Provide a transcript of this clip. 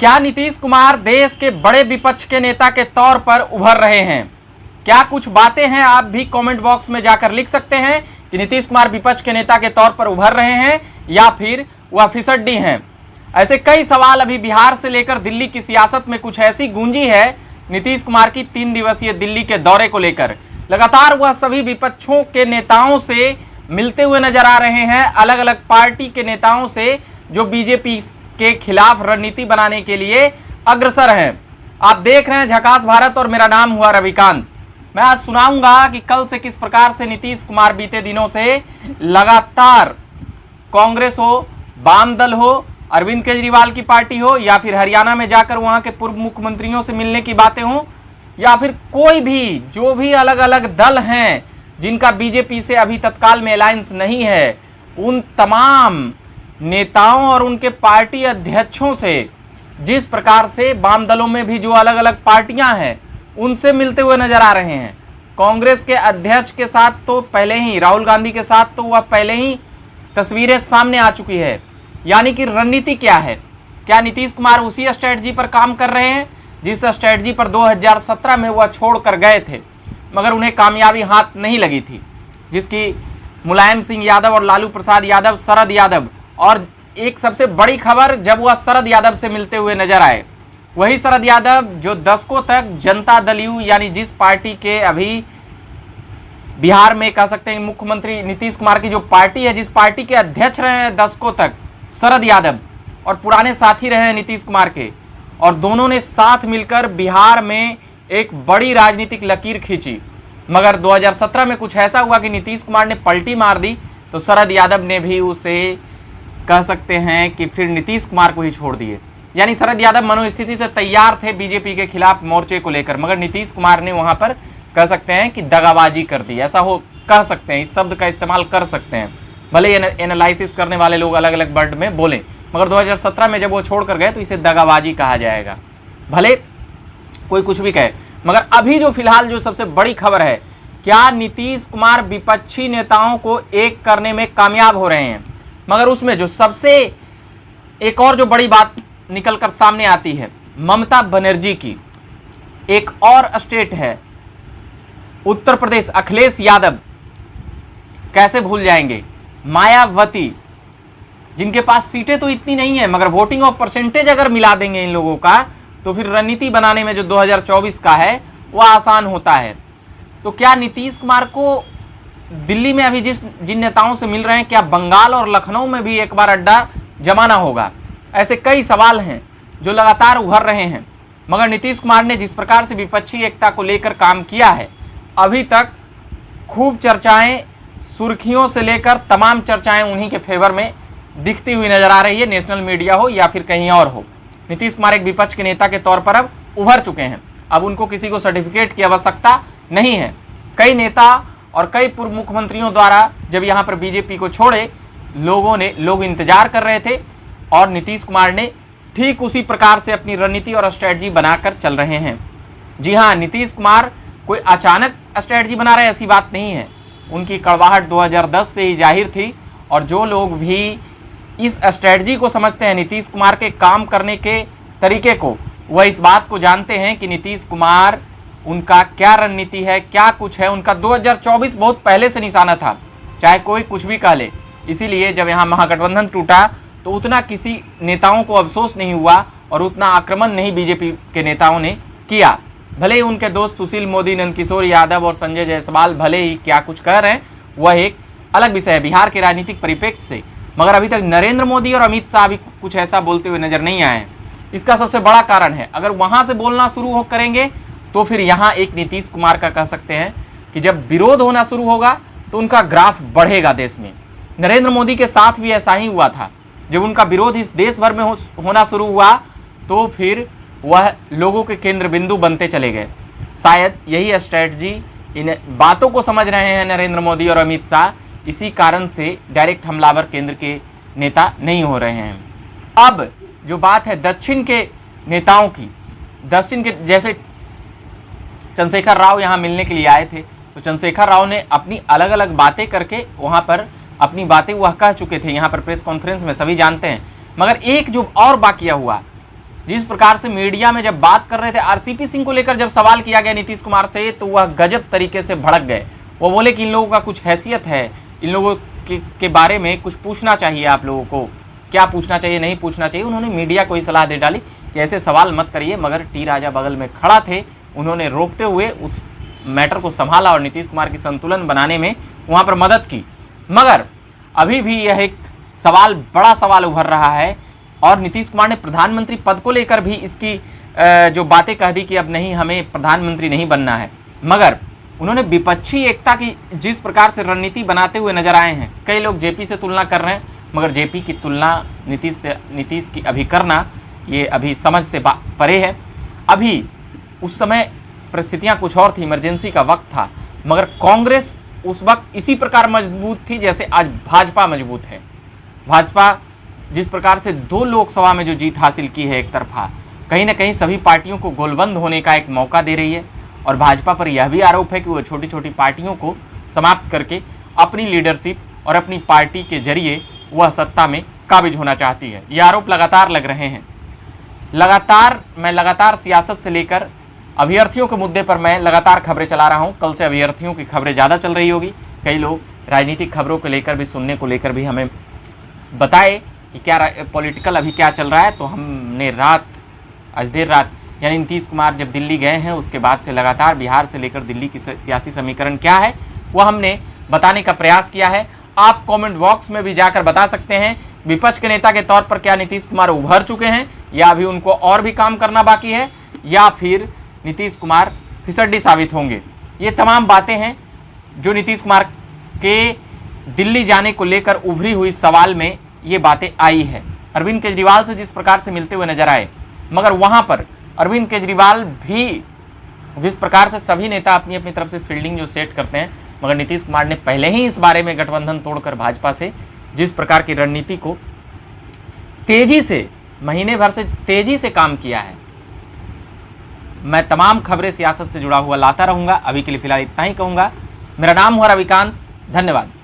क्या नीतीश कुमार देश के बड़े विपक्ष के नेता के तौर पर उभर रहे हैं? क्या कुछ बातें हैं? आप भी कमेंट बॉक्स में जाकर लिख सकते हैं कि नीतीश कुमार विपक्ष के नेता के तौर पर उभर रहे हैं या फिर वह फिसड्डी हैं। ऐसे कई सवाल अभी बिहार से लेकर दिल्ली की सियासत में कुछ ऐसी गूंजी है नीतीश कुमार की 3 दिवसीय दिल्ली के दौरे को लेकर। लगातार वह सभी विपक्षों के नेताओं से मिलते हुए नजर आ रहे हैं, अलग अलग पार्टी के नेताओं से जो बीजेपी के खिलाफ रणनीति बनाने के लिए अग्रसर हैं। आप देख रहे हैं झकास भारत और मेरा नाम हुआ रविकांत। मैं आज सुनाऊंगा कि कल से किस प्रकार से नीतीश कुमार बीते दिनों से लगातार कांग्रेस हो, वाम दल हो, अरविंद केजरीवाल की पार्टी हो या फिर हरियाणा में जाकर वहां के पूर्व मुख्यमंत्रियों से मिलने की बातें हो या फिर कोई भी जो भी अलग अलग दल हैं जिनका बीजेपी से अभी तत्काल में अलायंस नहीं है, उन तमाम नेताओं और उनके पार्टी अध्यक्षों से जिस प्रकार से वाम दलों में भी जो अलग अलग पार्टियां हैं उनसे मिलते हुए नजर आ रहे हैं। कांग्रेस के अध्यक्ष के साथ तो पहले ही, राहुल गांधी के साथ तो वह पहले ही तस्वीरें सामने आ चुकी है। यानी कि रणनीति क्या है? क्या नीतीश कुमार उसी स्ट्रेटजी पर काम कर रहे हैं जिस स्ट्रेटजी पर 2017 में वह छोड़कर गए थे, मगर उन्हें कामयाबी हाथ नहीं लगी थी, जिसकी मुलायम सिंह यादव और लालू प्रसाद यादव, शरद यादव, और एक सबसे बड़ी खबर जब वह शरद यादव से मिलते हुए नजर आए, वही शरद यादव जो दशकों तक जनता दल यू यानी जिस पार्टी के अभी बिहार में कह सकते हैं मुख्यमंत्री नीतीश कुमार की जो पार्टी है, जिस पार्टी के अध्यक्ष रहे हैं दशकों तक शरद यादव और पुराने साथी रहे हैं नीतीश कुमार के, और दोनों ने साथ मिलकर बिहार में एक बड़ी राजनीतिक लकीर खींची। मगर 2017 में कुछ ऐसा हुआ कि नीतीश कुमार ने पलटी मार दी तो शरद यादव ने भी उसे कह सकते हैं कि फिर नीतीश कुमार को ही छोड़ दिए। यानी शरद यादव मनोस्थिति से तैयार थे बीजेपी के खिलाफ मोर्चे को लेकर, मगर नीतीश कुमार ने वहां पर कह सकते हैं कि दगाबाजी कर दी। ऐसा हो कह सकते हैं, इस शब्द का इस्तेमाल कर सकते हैं, भले एनालिसिस करने वाले लोग अलग अलग वर्ड में बोलें, मगर 2017 में जब वो छोड़ कर गए तो इसे दगाबाजी कहा जाएगा, भले कोई कुछ भी कहे। मगर अभी जो फिलहाल जो सबसे बड़ी खबर है, क्या नीतीश कुमार विपक्षी नेताओं को एक करने में कामयाब हो रहे हैं? मगर उसमें जो सबसे एक और जो बड़ी बात निकल कर सामने आती है, ममता बनर्जी की एक और स्टेट है उत्तर प्रदेश, अखिलेश यादव कैसे भूल जाएंगे, मायावती, जिनके पास सीटें तो इतनी नहीं है मगर वोटिंग और परसेंटेज अगर मिला देंगे इन लोगों का तो फिर रणनीति बनाने में जो 2024 का है वह आसान होता है। तो क्या नीतीश कुमार को दिल्ली में अभी जिन नेताओं से मिल रहे हैं, क्या बंगाल और लखनऊ में भी एक बार अड्डा जमाना होगा? ऐसे कई सवाल हैं जो लगातार उभर रहे हैं। मगर नीतीश कुमार ने जिस प्रकार से विपक्षी एकता को लेकर काम किया है, अभी तक खूब चर्चाएं, सुर्खियों से लेकर तमाम चर्चाएं उन्हीं के फेवर में दिखती हुई नजर आ रही है, नेशनल मीडिया हो या फिर कहीं और हो। नीतीश कुमार एक विपक्ष के नेता के तौर पर अब उभर चुके हैं। अब उनको किसी को सर्टिफिकेट की आवश्यकता नहीं है। कई नेता और कई पूर्व मुख्यमंत्रियों द्वारा जब यहाँ पर बीजेपी को छोड़े, लोग इंतजार कर रहे थे और नीतीश कुमार ने ठीक उसी प्रकार से अपनी रणनीति और स्ट्रेटजी बनाकर चल रहे हैं। जी हाँ, नीतीश कुमार कोई अचानक स्ट्रेटजी बना रहे ऐसी बात नहीं है। उनकी कड़वाहट 2010 से ही जाहिर थी, और जो लोग भी इस स्ट्रेटजी को समझते हैं, नीतीश कुमार के काम करने के तरीके को, वह इस बात को जानते हैं कि नीतीश कुमार उनका क्या रणनीति है, क्या कुछ है। उनका 2024 बहुत पहले से निशाना था, चाहे कोई कुछ भी कह ले। इसीलिए जब यहाँ महागठबंधन टूटा तो उतना किसी नेताओं को अफसोस नहीं हुआ और उतना आक्रमण नहीं बीजेपी के नेताओं ने किया। भले ही उनके दोस्त सुशील मोदी, नंदकिशोर यादव और संजय जायसवाल भले ही क्या कुछ कह रहे हैं, वह एक अलग विषय है बिहार के राजनीतिक परिप्रेक्ष्य से, मगर अभी तक नरेंद्र मोदी और अमित शाह भी कुछ ऐसा बोलते हुए नजर नहीं आए हैं। इसका सबसे बड़ा कारण है, अगर वहां से बोलना शुरू करेंगे तो फिर यहाँ एक नीतीश कुमार का कह सकते हैं कि जब विरोध होना शुरू होगा तो उनका ग्राफ बढ़ेगा देश में। नरेंद्र मोदी के साथ भी ऐसा ही हुआ था, जब उनका विरोध इस देश भर में होना शुरू हुआ तो फिर वह लोगों के केंद्र बिंदु बनते चले गए। शायद यही स्ट्रेटजी, इन बातों को समझ रहे हैं नरेंद्र मोदी और अमित शाह, इसी कारण से डायरेक्ट हमलावर केंद्र के नेता नहीं हो रहे हैं। अब जो बात है दक्षिण के नेताओं की, दक्षिण के जैसे चंद्रशेखर राव यहाँ मिलने के लिए आए थे, तो चंद्रशेखर राव ने अपनी अलग अलग बातें करके वहाँ पर अपनी बातें वह कह चुके थे, यहाँ पर प्रेस कॉन्फ्रेंस में सभी जानते हैं। मगर एक जो और बाकिया हुआ, जिस प्रकार से मीडिया में जब बात कर रहे थे आरसीपी सिंह को लेकर, जब सवाल किया गया नीतीश कुमार से, तो वह गजब तरीके से भड़क गए। वो बोले कि इन लोगों का कुछ हैसियत है, इन लोगों के बारे में कुछ पूछना चाहिए, आप लोगों को क्या पूछना चाहिए, नहीं पूछना चाहिए। उन्होंने मीडिया को ही सलाह दे डाली कि ऐसे सवाल मत करिए, मगर टी राजा बगल में खड़ा थे, उन्होंने रोकते हुए उस मैटर को संभाला और नीतीश कुमार की संतुलन बनाने में वहाँ पर मदद की। मगर अभी भी यह एक सवाल, बड़ा सवाल उभर रहा है और नीतीश कुमार ने प्रधानमंत्री पद को लेकर भी इसकी जो बातें कह दी कि अब नहीं, हमें प्रधानमंत्री नहीं बनना है। मगर उन्होंने विपक्षी एकता की जिस प्रकार से रणनीति बनाते हुए नजर आए हैं, कई लोग जेपी से तुलना कर रहे हैं, मगर जेपी की तुलना नीतीश की अभी करना ये अभी समझ से परे है। अभी उस समय परिस्थितियां कुछ और थी, इमरजेंसी का वक्त था, मगर कांग्रेस उस वक्त इसी प्रकार मजबूत थी जैसे आज भाजपा मजबूत है। भाजपा जिस प्रकार से 2 लोकसभा में जो जीत हासिल की है एक तरफा, कहीं ना कहीं सभी पार्टियों को गोलबंद होने का एक मौका दे रही है। और भाजपा पर यह भी आरोप है कि वह छोटी छोटी पार्टियों को समाप्त करके अपनी लीडरशिप और अपनी पार्टी के जरिए वह सत्ता में काबिज होना चाहती है। ये आरोप लगातार लग रहे हैं। मैं लगातार सियासत से लेकर अभ्यर्थियों के मुद्दे पर मैं लगातार खबरें चला रहा हूं। कल से अभ्यर्थियों की खबरें ज़्यादा चल रही होगी। कई लोग राजनीतिक खबरों को लेकर भी, सुनने को लेकर भी हमें बताए कि क्या पॉलिटिकल अभी क्या चल रहा है। तो हमने आज देर रात यानी नीतीश कुमार जब दिल्ली गए हैं उसके बाद से लगातार बिहार से लेकर दिल्ली की सियासी समीकरण क्या है वह हमने बताने का प्रयास किया है। आप कमेंट बॉक्स में भी जाकर बता सकते हैं विपक्ष के नेता के तौर पर क्या नीतीश कुमार उभर चुके हैं या अभी उनको और भी काम करना बाकी है, या फिर नीतीश कुमार फिसड्डी साबित होंगे। ये तमाम बातें हैं जो नीतीश कुमार के दिल्ली जाने को लेकर उभरी हुई सवाल में ये बातें आई है। अरविंद केजरीवाल से जिस प्रकार से मिलते हुए नजर आए, मगर वहाँ पर अरविंद केजरीवाल भी जिस प्रकार से सभी नेता अपनी अपनी तरफ से फील्डिंग जो सेट करते हैं, मगर नीतीश कुमार ने पहले ही इस बारे में गठबंधन तोड़कर भाजपा से जिस प्रकार की रणनीति को तेजी से, महीने भर से तेजी से काम किया है। मैं तमाम खबरें सियासत से जुड़ा हुआ लाता रहूंगा। अभी के लिए फिलहाल इतना ही कहूंगा। मेरा नाम हुआ रविकांत। धन्यवाद।